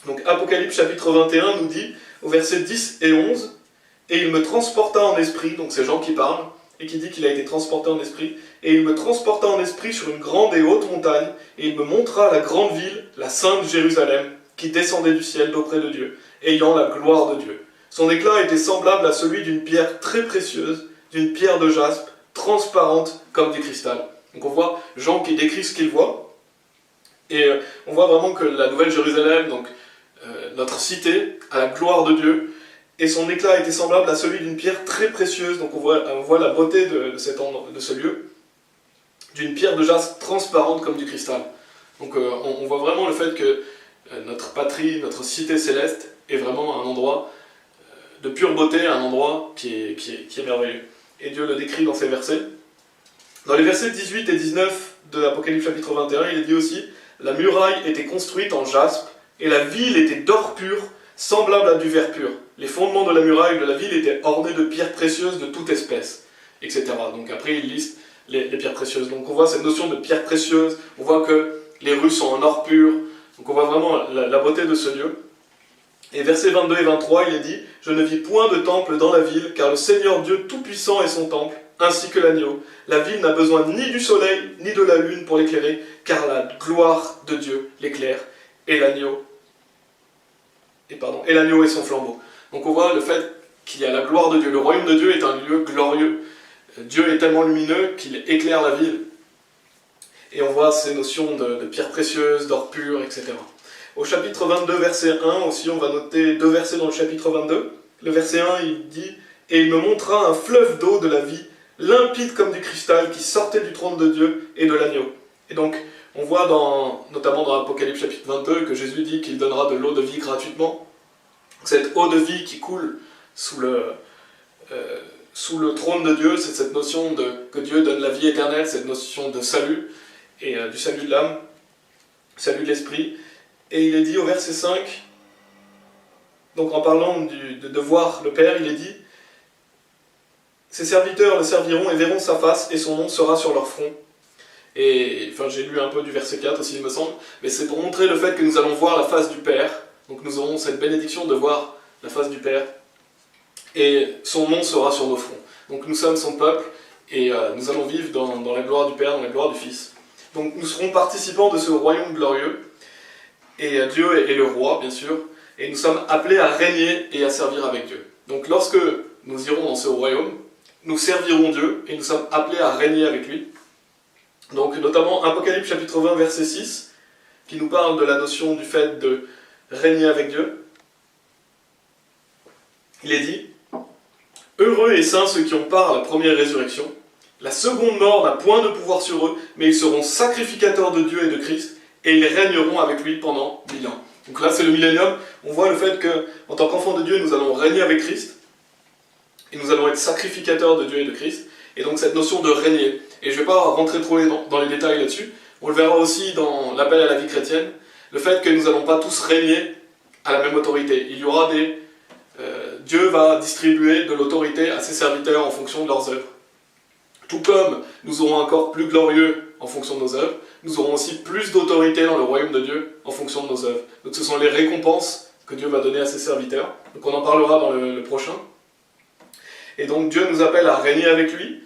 Donc Apocalypse chapitre 21 nous dit, au verset 10 et 11, « Et il me transporta en esprit », donc c'est Jean qui parle, et qui dit qu'il a été transporté en esprit, « Et il me transporta en esprit sur une grande et haute montagne, et il me montra la grande ville, la sainte Jérusalem, qui descendait du ciel d'auprès de Dieu, ayant la gloire de Dieu. Son éclat était semblable à celui d'une pierre très précieuse, d'une pierre de jaspe, transparente comme du cristal. » Donc on voit Jean qui décrit ce qu'il voit, et on voit vraiment que la Nouvelle Jérusalem, donc notre cité, a la gloire de Dieu, et son éclat était semblable à celui d'une pierre très précieuse, donc on voit la beauté de ce lieu, d'une pierre de jaspe transparente comme du cristal. Donc on voit vraiment le fait que notre patrie, notre cité céleste, est vraiment un endroit de pure beauté, un endroit qui est merveilleux. Et Dieu le décrit dans ces versets. Dans les versets 18 et 19 de l'Apocalypse chapitre 21, il est dit aussi « La muraille était construite en jaspe, et la ville était d'or pur, semblable à du verre pur. Les fondements de la muraille de la ville étaient ornés de pierres précieuses de toute espèce, etc. » Donc après, il liste les pierres précieuses. Donc on voit cette notion de pierres précieuses, on voit que les rues sont en or pur, donc on voit vraiment la beauté de ce lieu. Et versets 22 et 23, il est dit « Je ne vis point de temple dans la ville, car le Seigneur Dieu Tout-Puissant est son temple, ainsi que l'agneau. La ville n'a besoin ni du soleil, ni de la lune pour l'éclairer, car la gloire de Dieu l'éclaire, et l'agneau est son flambeau. » Donc on voit le fait qu'il y a la gloire de Dieu. Le royaume de Dieu est un lieu glorieux. Dieu est tellement lumineux qu'il éclaire la ville. Et on voit ces notions de pierres précieuses, d'or pur, etc. Au chapitre 22, verset 1 aussi, on va noter 2 versets dans le chapitre 22. Le verset 1, il dit « Et il me montra un fleuve d'eau de la vie, limpide comme du cristal, qui sortait du trône de Dieu et de l'agneau. » Et donc, on voit notamment dans Apocalypse chapitre 22 que Jésus dit qu'il donnera de l'eau de vie gratuitement. Cette eau de vie qui coule sous le trône de Dieu, c'est cette notion que Dieu donne la vie éternelle, cette notion de salut, et du salut de l'âme, salut de l'esprit. Et il est dit au verset 5, donc en parlant de voir le Père, il est dit « Ses serviteurs le serviront et verront sa face, et son nom sera sur leur front. » Et enfin, j'ai lu un peu du verset 4 aussi, il me semble, mais c'est pour montrer le fait que nous allons voir la face du Père. Donc nous aurons cette bénédiction de voir la face du Père, et son nom sera sur nos fronts. Donc nous sommes son peuple, et nous allons vivre dans la gloire du Père, dans la gloire du Fils. Donc nous serons participants de ce royaume glorieux, et Dieu est le roi, bien sûr, et nous sommes appelés à régner et à servir avec Dieu. Donc lorsque nous irons dans ce royaume, nous servirons Dieu, et nous sommes appelés à régner avec lui. Donc notamment Apocalypse chapitre 20, verset 6, qui nous parle de la notion du fait de régner avec Dieu. Il est dit « Heureux et saints ceux qui ont part à la première résurrection. La seconde mort n'a point de pouvoir sur eux, mais ils seront sacrificateurs de Dieu et de Christ, et ils régneront avec lui pendant 1000 ans. » Donc là, c'est le millénium. On voit le fait qu'en tant qu'enfants de Dieu, nous allons régner avec Christ, et nous allons être sacrificateurs de Dieu et de Christ. Et donc cette notion de régner. Et je ne vais pas rentrer trop dans les détails là-dessus. On le verra aussi dans l'appel à la vie chrétienne. Le fait que nous n'allons pas tous régner à la même autorité. Il y aura Dieu va distribuer de l'autorité à ses serviteurs en fonction de leurs œuvres. Tout comme nous aurons un corps plus glorieux en fonction de nos œuvres, nous aurons aussi plus d'autorité dans le royaume de Dieu en fonction de nos œuvres. Donc ce sont les récompenses que Dieu va donner à ses serviteurs. Donc on en parlera dans le prochain. Et donc Dieu nous appelle à régner avec lui,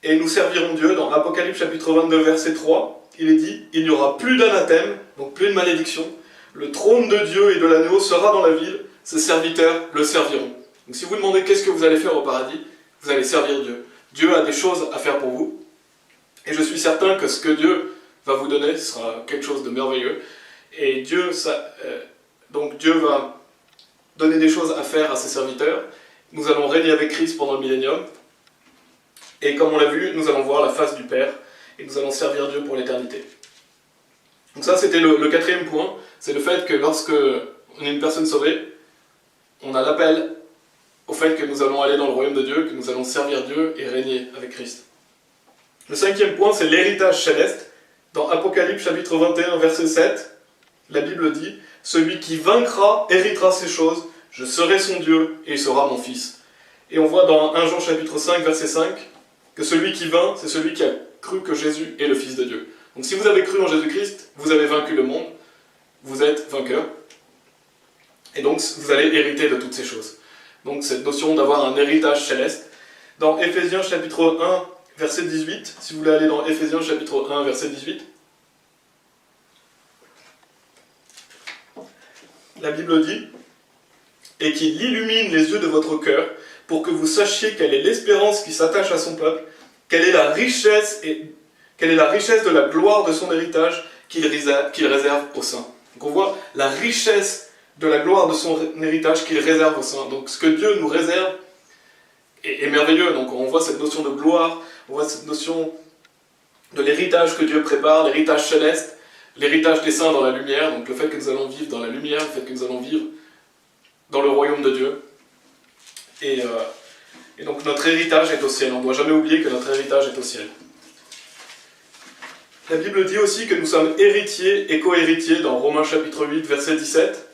et nous servirons Dieu. Dans Apocalypse chapitre 22, verset 3, il est dit « Il n'y aura plus d'anathème, donc plus de malédiction. Le trône de Dieu et de l'agneau sera dans la ville, ses serviteurs le serviront. » Donc si vous demandez qu'est-ce que vous allez faire au paradis, vous allez servir Dieu. Dieu a des choses à faire pour vous, et je suis certain que ce que Dieu va vous donner sera quelque chose de merveilleux. Et Dieu va donner des choses à faire à ses serviteurs. Nous allons régner avec Christ pendant le millénium, et comme on l'a vu, nous allons voir la face du Père, et nous allons servir Dieu pour l'éternité. Donc ça, c'était le quatrième point, c'est le fait que lorsque on est une personne sauvée, on a l'appel au fait que nous allons aller dans le royaume de Dieu, que nous allons servir Dieu et régner avec Christ. Le cinquième point, c'est l'héritage céleste. Dans Apocalypse chapitre 21, verset 7, la Bible dit « Celui qui vaincra héritera ces choses, je serai son Dieu et il sera mon fils. » Et on voit dans 1 Jean chapitre 5, verset 5, que celui qui vainc, c'est celui qui a cru que Jésus est le Fils de Dieu. Donc si vous avez cru en Jésus-Christ, vous avez vaincu le monde, vous êtes vainqueur, et donc vous allez hériter de toutes ces choses. Donc cette notion d'avoir un héritage céleste. Dans Éphésiens chapitre 1, verset 18, si vous voulez aller dans Éphésiens chapitre 1, verset 18, la Bible dit « Et qu'il illumine les yeux de votre cœur, pour que vous sachiez quelle est l'espérance qui s'attache à son peuple, quelle est la richesse de la gloire de son héritage qu'il réserve aux saints. » Donc on voit la richesse de la gloire de son héritage qu'il réserve aux saints. Donc ce que Dieu nous réserve est merveilleux. Donc on voit cette notion de gloire, on voit cette notion de l'héritage que Dieu prépare, l'héritage céleste, l'héritage des saints dans la lumière, donc le fait que nous allons vivre dans la lumière, le fait que nous allons vivre dans le royaume de Dieu. Et donc notre héritage est au ciel. On ne doit jamais oublier que notre héritage est au ciel. La Bible dit aussi que nous sommes héritiers et co-héritiers dans Romains chapitre 8, verset 17.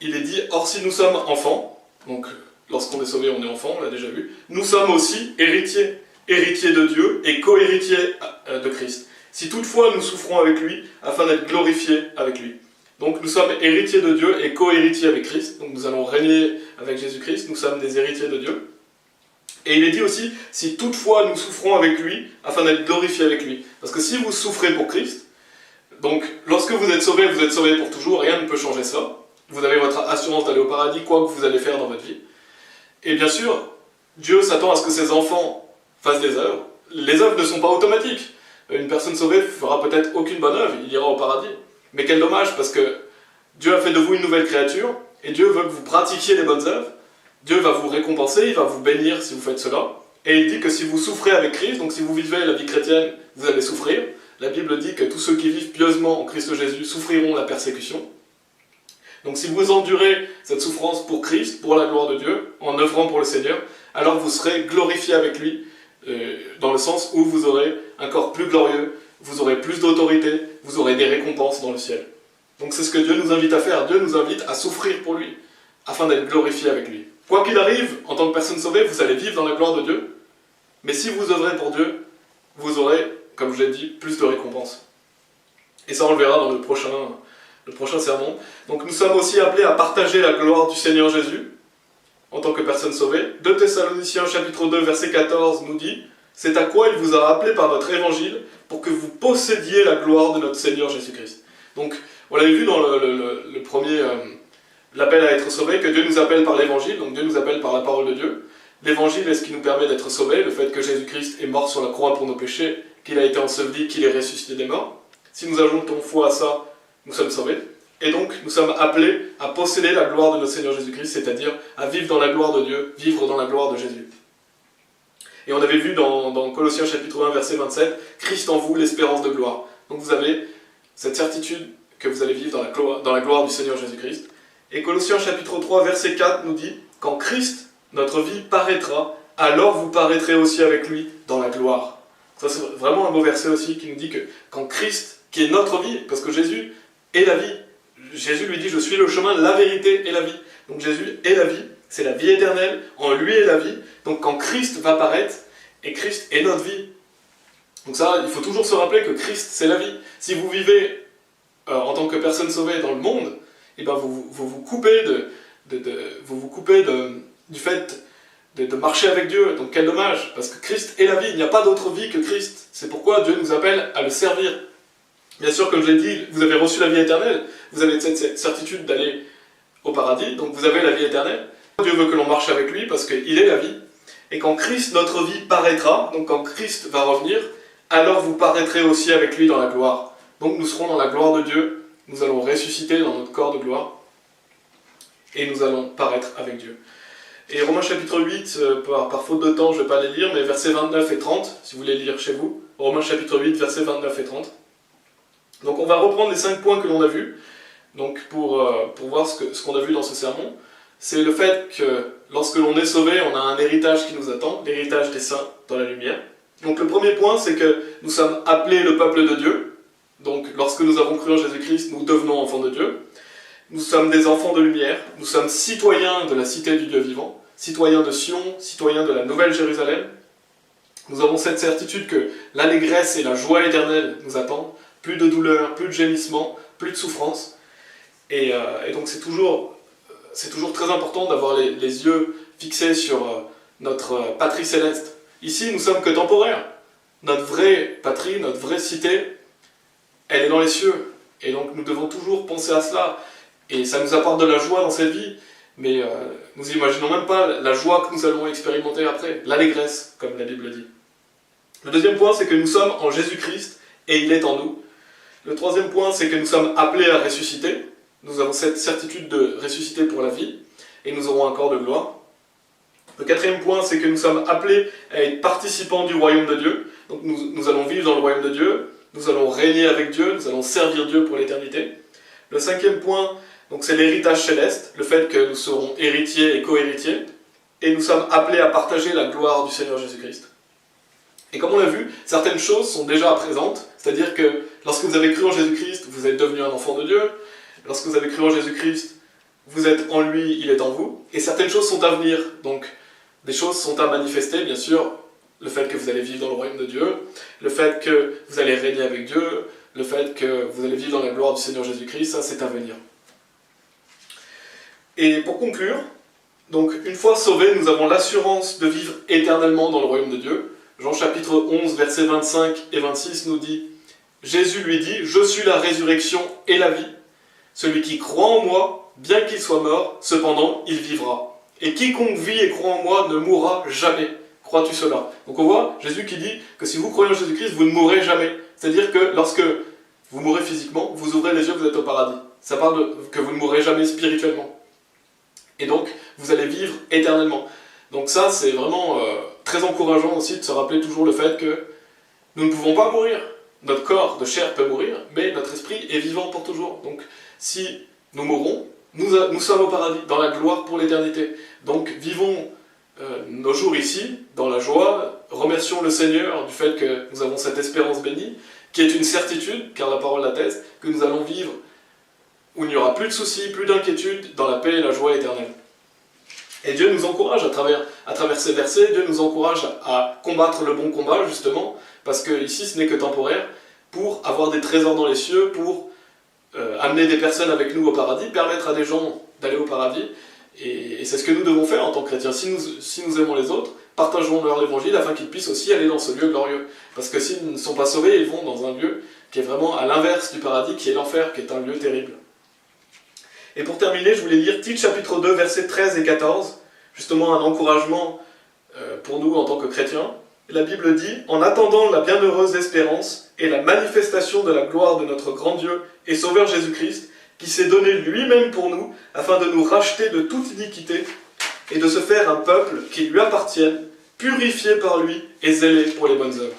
Il est dit « Or si nous sommes enfants », donc lorsqu'on est sauvé on est enfant, on l'a déjà vu, nous sommes aussi héritiers, héritiers de Dieu et co-héritiers de Christ. Si toutefois nous souffrons avec lui, afin d'être glorifiés avec lui. Donc nous sommes héritiers de Dieu et co-héritiers avec Christ. Donc nous allons régner avec Jésus-Christ, nous sommes des héritiers de Dieu. Et il est dit aussi, si toutefois nous souffrons avec lui, afin d'être glorifiés avec lui. Parce que si vous souffrez pour Christ, donc lorsque vous êtes sauvés pour toujours, rien ne peut changer ça. Vous avez votre assurance d'aller au paradis, quoi que vous allez faire dans votre vie. Et bien sûr, Dieu s'attend à ce que ses enfants fassent des œuvres. Les œuvres ne sont pas automatiques. Une personne sauvée fera peut-être aucune bonne œuvre, il ira au paradis. Mais quel dommage, parce que Dieu a fait de vous une nouvelle créature, et Dieu veut que vous pratiquiez les bonnes œuvres. Dieu va vous récompenser, il va vous bénir si vous faites cela. Et il dit que si vous souffrez avec Christ, donc si vous vivez la vie chrétienne, vous allez souffrir. La Bible dit que tous ceux qui vivent pieusement en Christ Jésus souffriront la persécution. Donc si vous endurez cette souffrance pour Christ, pour la gloire de Dieu, en œuvrant pour le Seigneur, alors vous serez glorifiés avec lui, dans le sens où vous aurez un corps plus glorieux, vous aurez plus d'autorité, vous aurez des récompenses dans le ciel. Donc c'est ce que Dieu nous invite à faire. Dieu nous invite à souffrir pour lui, afin d'être glorifiés avec lui. Quoi qu'il arrive, en tant que personne sauvée, vous allez vivre dans la gloire de Dieu. Mais si vous œuvrez pour Dieu, vous aurez, comme je l'ai dit, plus de récompenses. Et ça, on le verra dans le prochain sermon. Donc nous sommes aussi appelés à partager la gloire du Seigneur Jésus, en tant que personne sauvée. 2 Thessaloniciens chapitre 2, verset 14 nous dit « C'est à quoi il vous a appelé par notre évangile, pour que vous possédiez la gloire de notre Seigneur Jésus-Christ. » Donc, on l'avait vu dans le premier... l'appel à être sauvé, que Dieu nous appelle par l'évangile, donc Dieu nous appelle par la parole de Dieu. L'évangile est ce qui nous permet d'être sauvés, le fait que Jésus-Christ est mort sur la croix pour nos péchés, qu'il a été enseveli, qu'il est ressuscité des morts. Si nous ajoutons foi à ça, nous sommes sauvés. Et donc, nous sommes appelés à posséder la gloire de notre Seigneur Jésus-Christ, c'est-à-dire à vivre dans la gloire de Dieu, vivre dans la gloire de Jésus. Et on avait vu dans Colossiens chapitre 1, verset 27, « Christ en vous, l'espérance de gloire ». Donc vous avez cette certitude que vous allez vivre dans la gloire du Seigneur Jésus-Christ. Et Colossiens chapitre 3, verset 4 nous dit « Quand Christ, notre vie, paraîtra, alors vous paraîtrez aussi avec lui dans la gloire. » Ça c'est vraiment un beau verset aussi qui nous dit que quand Christ, qui est notre vie, parce que Jésus est la vie, Jésus lui dit « Je suis le chemin, la vérité et la vie ». Donc Jésus est la vie, c'est la vie éternelle, en lui est la vie. Donc quand Christ va paraître, et Christ est notre vie. Donc ça, il faut toujours se rappeler que Christ c'est la vie. Si vous vivez en tant que personne sauvée dans le monde, et ben vous vous coupez du fait de marcher avec Dieu. Donc quel dommage, parce que Christ est la vie, il n'y a pas d'autre vie que Christ. C'est pourquoi Dieu nous appelle à le servir. Bien sûr, comme je l'ai dit, vous avez reçu la vie éternelle, vous avez cette certitude d'aller au paradis, donc vous avez la vie éternelle. Dieu veut que l'on marche avec lui parce qu'il est la vie. Et quand Christ, notre vie, paraîtra, donc quand Christ va revenir, alors vous paraîtrez aussi avec lui dans la gloire. Donc nous serons dans la gloire de Dieu, nous allons ressusciter dans notre corps de gloire, et nous allons paraître avec Dieu. Et Romains chapitre 8, par faute de temps, je ne vais pas les lire, mais versets 29 et 30, si vous voulez lire chez vous. Romains chapitre 8, versets 29 et 30. Donc on va reprendre les 5 points que l'on a vus, donc pour voir ce qu'on a vu dans ce sermon. C'est le fait que lorsque l'on est sauvé, on a un héritage qui nous attend, l'héritage des saints dans la lumière. Donc le premier point, c'est que nous sommes appelés le peuple de Dieu. Donc lorsque nous avons cru en Jésus-Christ, nous devenons enfants de Dieu. Nous sommes des enfants de lumière, nous sommes citoyens de la cité du Dieu vivant, citoyens de Sion, citoyens de la Nouvelle Jérusalem. Nous avons cette certitude que l'allégresse et la joie éternelle nous attendent, plus de douleur, plus de gémissement, plus de souffrance. Et donc c'est toujours très important d'avoir les yeux fixés sur notre patrie céleste. Ici, nous sommes que temporaires. Notre vraie patrie, notre vraie cité, elle est dans les cieux. Et donc nous devons toujours penser à cela. Et ça nous apporte de la joie dans cette vie, mais nous n'imaginons même pas la joie que nous allons expérimenter après, l'allégresse, comme la Bible dit. Le deuxième point, c'est que nous sommes en Jésus-Christ, et il est en nous. Le troisième point, c'est que nous sommes appelés à ressusciter. Nous avons cette certitude de ressusciter pour la vie, et nous aurons un corps de gloire. Le quatrième point, c'est que nous sommes appelés à être participants du royaume de Dieu. Donc nous allons vivre dans le royaume de Dieu, nous allons régner avec Dieu, nous allons servir Dieu pour l'éternité. Le cinquième point, donc c'est l'héritage céleste, le fait que nous serons héritiers et co-héritiers, et nous sommes appelés à partager la gloire du Seigneur Jésus-Christ. Et comme on l'a vu, certaines choses sont déjà présentes, c'est-à-dire que lorsque vous avez cru en Jésus-Christ, vous êtes devenu un enfant de Dieu, lorsque vous avez cru en Jésus-Christ, vous êtes en lui, il est en vous, et certaines choses sont à venir, donc des choses sont à manifester, bien sûr, le fait que vous allez vivre dans le royaume de Dieu, le fait que vous allez régner avec Dieu, le fait que vous allez vivre dans la gloire du Seigneur Jésus-Christ, ça c'est à venir. Et pour conclure, donc une fois sauvés, nous avons l'assurance de vivre éternellement dans le royaume de Dieu. Jean chapitre 11, versets 25 et 26 nous dit « Jésus lui dit, je suis la résurrection et la vie. Celui qui croit en moi, bien qu'il soit mort, cependant il vivra. Et quiconque vit et croit en moi ne mourra jamais. Crois-tu cela ?» Donc on voit Jésus qui dit que si vous croyez en Jésus-Christ, vous ne mourrez jamais. C'est-à-dire que lorsque vous mourrez physiquement, vous ouvrez les yeux, vous êtes au paradis. Ça parle que vous ne mourrez jamais spirituellement. Et donc, vous allez vivre éternellement. Donc ça, c'est vraiment très encourageant aussi de se rappeler toujours le fait que nous ne pouvons pas mourir. Notre corps de chair peut mourir, mais notre esprit est vivant pour toujours. Donc, si nous mourons, nous sommes au paradis, dans la gloire pour l'éternité. Donc, vivons nos jours ici, dans la joie, remercions le Seigneur du fait que nous avons cette espérance bénie, qui est une certitude, car la parole l'atteste, que nous allons vivre où il n'y aura plus de soucis, plus d'inquiétudes, dans la paix et la joie éternelle. Et Dieu nous encourage à travers ces versets, Dieu nous encourage à combattre le bon combat, justement, parce que ici ce n'est que temporaire, pour avoir des trésors dans les cieux, pour amener des personnes avec nous au paradis, permettre à des gens d'aller au paradis, et c'est ce que nous devons faire en tant que chrétiens. Si nous aimons les autres, partageons-leur l'évangile afin qu'ils puissent aussi aller dans ce lieu glorieux. Parce que s'ils ne sont pas sauvés, ils vont dans un lieu qui est vraiment à l'inverse du paradis, qui est l'enfer, qui est un lieu terrible. Et pour terminer, je voulais lire Tite chapitre 2, versets 13 et 14, justement un encouragement pour nous en tant que chrétiens. La Bible dit « En attendant la bienheureuse espérance et la manifestation de la gloire de notre grand Dieu et Sauveur Jésus-Christ, qui s'est donné lui-même pour nous, afin de nous racheter de toute iniquité et de se faire un peuple qui lui appartienne, purifié par lui et zélé pour les bonnes œuvres. »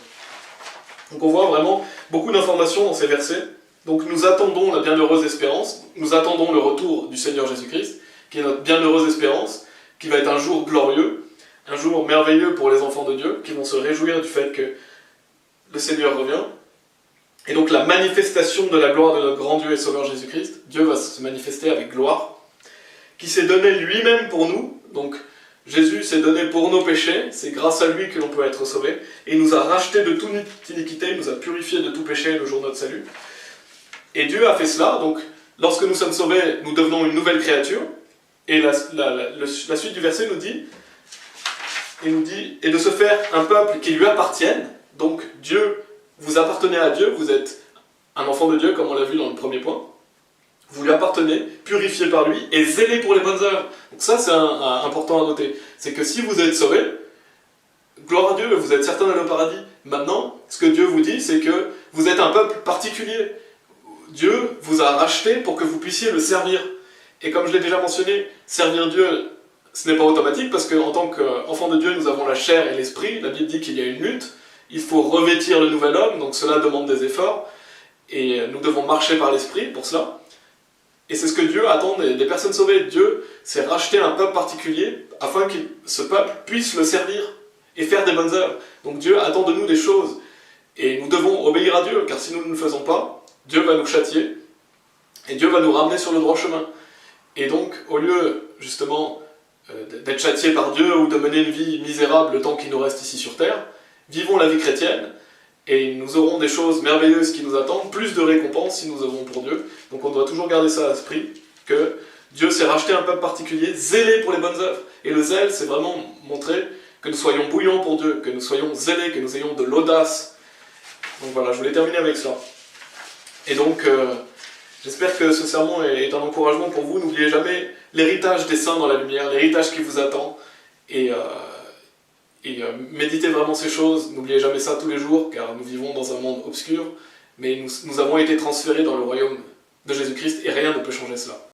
Donc on voit vraiment beaucoup d'informations dans ces versets. Donc nous attendons la bienheureuse espérance, nous attendons le retour du Seigneur Jésus-Christ, qui est notre bienheureuse espérance, qui va être un jour glorieux, un jour merveilleux pour les enfants de Dieu, qui vont se réjouir du fait que le Seigneur revient. Et donc la manifestation de la gloire de notre grand Dieu et Sauveur Jésus-Christ, Dieu va se manifester avec gloire, qui s'est donné lui-même pour nous. Donc Jésus s'est donné pour nos péchés, c'est grâce à lui que l'on peut être sauvé, et il nous a rachetés de toute iniquité, il nous a purifiés de tout péché le jour de notre salut. Et Dieu a fait cela, donc lorsque nous sommes sauvés, nous devenons une nouvelle créature, et la suite du verset nous dit, et de se faire un peuple qui lui appartienne. Donc Dieu, vous appartenez à Dieu, vous êtes un enfant de Dieu, comme on l'a vu dans le premier point, vous lui appartenez, purifié par lui, et zélé pour les bonnes œuvres. Donc ça c'est important à noter, c'est que si vous êtes sauvés, gloire à Dieu, vous êtes certain d'aller au paradis. Maintenant, ce que Dieu vous dit, c'est que vous êtes un peuple particulier. Dieu vous a racheté pour que vous puissiez le servir. Et comme je l'ai déjà mentionné, servir Dieu, ce n'est pas automatique, parce qu'en tant qu'enfant de Dieu, nous avons la chair et l'esprit. La Bible dit qu'il y a une lutte. Il faut revêtir le nouvel homme, donc cela demande des efforts. Et nous devons marcher par l'esprit pour cela. Et c'est ce que Dieu attend des personnes sauvées. Dieu s'est racheté un peuple particulier, afin que ce peuple puisse le servir et faire des bonnes œuvres. Donc Dieu attend de nous des choses. Et nous devons obéir à Dieu, car si nous ne le faisons pas, Dieu va nous châtier, et Dieu va nous ramener sur le droit chemin. Et donc, au lieu, justement, d'être châtiés par Dieu, ou de mener une vie misérable le temps qu'il nous reste ici sur terre, vivons la vie chrétienne, et nous aurons des choses merveilleuses qui nous attendent, plus de récompenses si nous œuvrons pour Dieu. Donc on doit toujours garder ça à l'esprit, que Dieu s'est racheté un peuple particulier, zélé pour les bonnes œuvres. Et le zèle, c'est vraiment montrer que nous soyons bouillants pour Dieu, que nous soyons zélés, que nous ayons de l'audace. Donc voilà, je voulais terminer avec cela. Et donc, j'espère que ce sermon est un encouragement pour vous. N'oubliez jamais l'héritage des saints dans la lumière, l'héritage qui vous attend. Et méditez vraiment ces choses. N'oubliez jamais ça tous les jours, car nous vivons dans un monde obscur. Mais nous avons été transférés dans le royaume de Jésus-Christ et rien ne peut changer cela.